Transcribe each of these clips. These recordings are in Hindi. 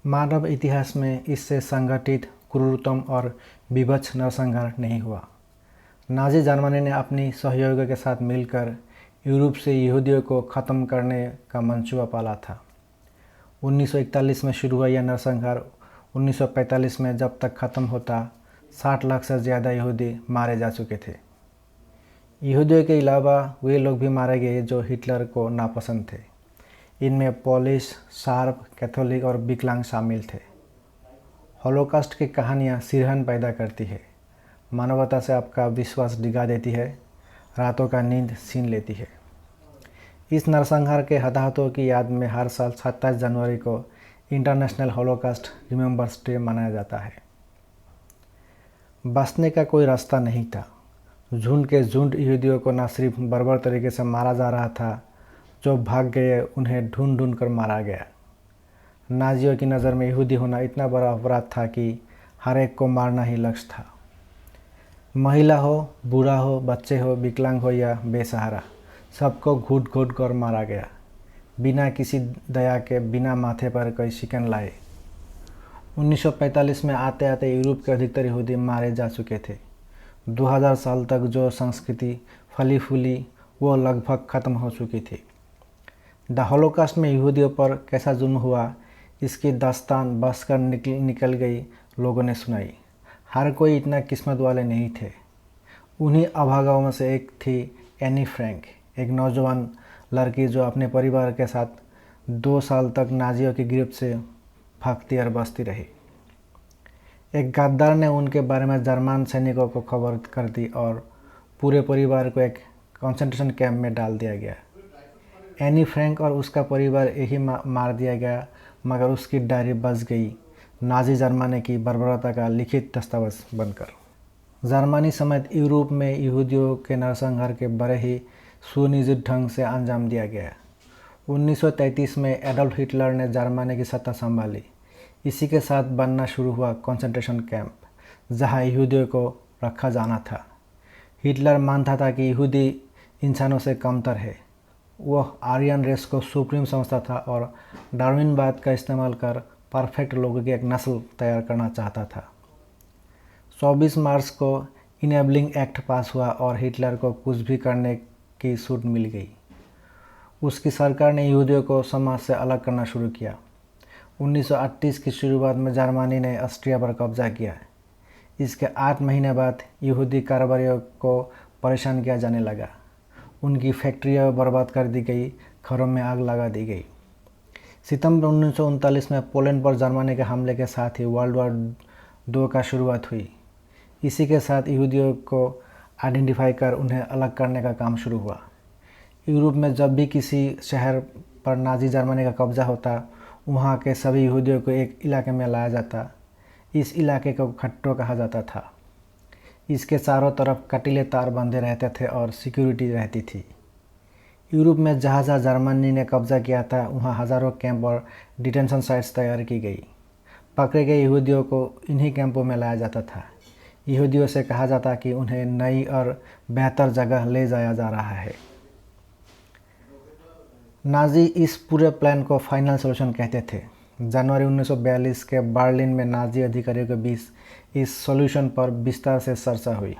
मानव इतिहास में इससे संगठित क्रूरतम और विभत्स नरसंहार नहीं हुआ। नाज़ी जर्मनी ने अपनी सहयोगियों के साथ मिलकर यूरोप से यहूदियों को ख़त्म करने का मंसूबा पाला था। 1941 में शुरू हुआ यह नरसंहार 1945 में जब तक ख़त्म होता 60 लाख से ज़्यादा यहूदी मारे जा चुके थे। यहूदियों के अलावा वे लोग भी मारे गए जो हिटलर को नापसंद थे। इनमें पोलिश, सर्ब, कैथोलिक और विकलांग शामिल थे। हॉलोकॉस्ट की कहानियाँ सिरहन पैदा करती है, मानवता से आपका विश्वास डिगा देती है, रातों का नींद छीन लेती है। इस नरसंहार के हताहतों की याद में हर साल 27 जनवरी को इंटरनेशनल हॉलोकॉस्ट रिमेंबर्स डे मनाया जाता है। बचने का कोई रास्ता नहीं था। झुंड के झुंड यहूदियों को न सिर्फ बर्बर तरीके से मारा जा रहा था, जो भाग गए उन्हें ढूंढ ढूंढ कर मारा गया। नाजियों की नज़र में यहूदी होना इतना बड़ा अपराध था कि हर एक को मारना ही लक्ष्य था। महिला हो, बूढ़ा हो, बच्चे हो, विकलांग हो या बेसहारा, सबको घूट घूट कर मारा गया, बिना किसी दया के, बिना माथे पर कोई शिकन लाए। 1945 में आते आते यूरोप के अधिकतर यहूदी मारे जा चुके थे। 2000 साल तक जो संस्कृति फली फूली वो लगभग ख़त्म हो चुकी थी। द हॉलोकॉस्ट में यहूदियों पर कैसा जुल्म हुआ, इसकी दास्तान बस कर निकल गई लोगों ने सुनाई। हर कोई इतना किस्मत वाले नहीं थे। उन्हीं अभागाओं में से एक थी एनी फ्रैंक, एक नौजवान लड़की जो अपने परिवार के साथ 2 साल तक नाजियों की गिरफ्त से भागती और बचती रही। एक गद्दार ने उनके बारे में जर्मन सैनिकों को खबर कर दी और पूरे परिवार को एक कंसंट्रेशन कैंप में डाल दिया गया। एनी फ्रैंक और उसका परिवार यही मार दिया गया, मगर उसकी डायरी बच गई नाज़ी जर्मनी की बर्बरता का लिखित दस्तावेज बनकर। जर्मनी समेत यूरोप में यहूदियों के नरसंहार के बड़े ही सुनियोजित ढंग से अंजाम दिया गया। 1933 में एडोल्फ हिटलर ने जर्मनी की सत्ता संभाली। इसी के साथ बनना शुरू हुआ कंसंट्रेशन कैंप, जहां यहूदियों को रखा जाना था। हिटलर मानता था कि यहूदी इंसानों से कमतर है। वह आर्यन रेस को सुप्रीम समझता था और डार्विनवाद का इस्तेमाल कर परफेक्ट लोगों की एक नस्ल तैयार करना चाहता था। 24 मार्च को इनेबलिंग एक्ट पास हुआ और हिटलर को कुछ भी करने की छूट मिल गई। उसकी सरकार ने यहूदियों को समाज से अलग करना शुरू किया। 1938 की शुरुआत में जर्मनी ने ऑस्ट्रिया पर कब्जा किया। इसके 8 महीने बाद यहूदी कारोबारियों को परेशान किया जाने लगा। उनकी फैक्ट्रियाँ बर्बाद कर दी गई, घरों में आग लगा दी गई। सितंबर 1939 में पोलैंड पर जर्मनी के हमले के साथ ही वर्ल्ड वॉर 2 का शुरुआत हुई। इसी के साथ यहूदियों को आइडेंटिफाई कर उन्हें अलग करने का काम शुरू हुआ। यूरोप में जब भी किसी शहर पर नाज़ी जर्मनी का कब्जा होता, वहाँ के सभी यहूदियों को एक इलाके में लाया जाता। इस इलाके को खट्टो कहा जाता था। इसके चारों तरफ कटीले तार बंधे रहते थे और सिक्योरिटी रहती थी। यूरोप में जहाँ जहाँ जर्मनी ने कब्जा किया था, वहाँ हज़ारों कैंप और डिटेंशन साइट्स तैयार की गई। पकड़े गए यहूदियों को इन्हीं कैंपों में लाया जाता था। यहूदियों से कहा जाता कि उन्हें नई और बेहतर जगह ले जाया जा रहा है। नाज़ी इस पूरे प्लान को फाइनल सॉल्यूशन कहते थे। जनवरी 1942 के बर्लिन में नाज़ी अधिकारियों के बीच इस सॉल्यूशन पर विस्तार से चर्चा हुई।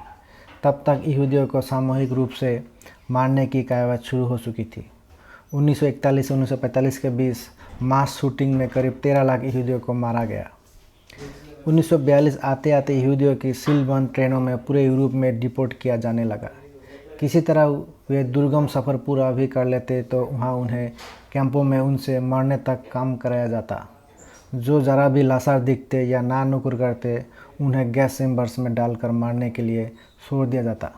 तब तक यहूदियों को सामूहिक रूप से मारने की कवायद शुरू हो चुकी थी। 1941 से 1945 के बीच मास शूटिंग में करीब 13 लाख यहूदियों को मारा गया। 1942 आते आते यहूदियों की सीलबंद ट्रेनों में पूरे यूरोप में डिपोर्ट किया जाने लगा। किसी तरह वे दुर्गम सफ़र पूरा भी कर लेते तो वहाँ उन्हें कैंपों में उनसे मरने तक काम कराया जाता। जो ज़रा भी लाचार दिखते या ना नुकुर करते, उन्हें गैस चेम्बर्स में डालकर मारने के लिए छोड़ दिया जाता।